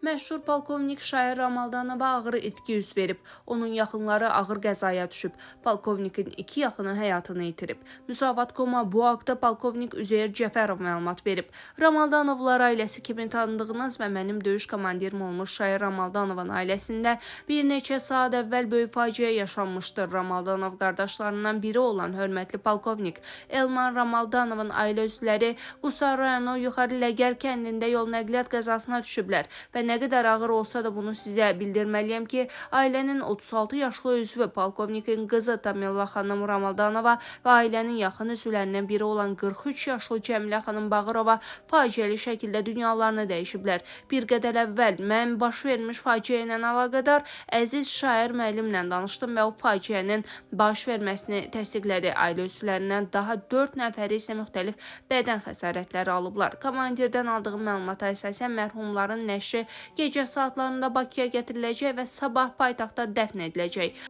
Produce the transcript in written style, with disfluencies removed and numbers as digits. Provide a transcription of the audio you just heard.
Məşhur polkovnik Şair Ramaldanova ağır itki üz verib. Onun yaxınları ağır qəzaya düşüb. Polkovnikin 2 yaxını həyatını itirib. Müsavat.com-a bu haqda polkovnik Üzeyir Cəfərov məlumat verib. Ramaldanovlar ailəsi kimi tanıdığınız və mənim döyüş komandirim olmuş Şair Ramaldanovun ailəsində bir neçə saat əvvəl böyük faciə yaşanmışdır. Ramaldanov qardaşlarından biri olan hörmətli polkovnik Elman Ramaldanovun ailə üzvləri Qusar rayonu Yuxarı Ləgər kəndində yol nəqliyyat qəzasına düşüblər və nə qədər ağır olsa da bunu sizə bildirməliyəm ki, ailənin 36 yaşlı üzvü polkovnikin qızı Tamilla xanım Ramaldanova və ailənin yaxın üzvlərindən biri olan 43 yaşlı Cəmilə xanım Bağırova faciəli şəkildə dünyalarını dəyişiblər. Bir qədər əvvəl mən baş vermiş faciə ilə əlaqədar əziz Şair müəllimlə danışdım və o faciənin baş verməsini təsdiqlədi. Ailə üzvlərindən daha 4 nəfəri isə müxtəlif bədən xəsarətləri alıblar. Komandirdən aldığım məlumata əsasən mərhumların nəşri gecə saatlarında Bakıya gətiriləcək və sabah paytaxtda dəfn ediləcək.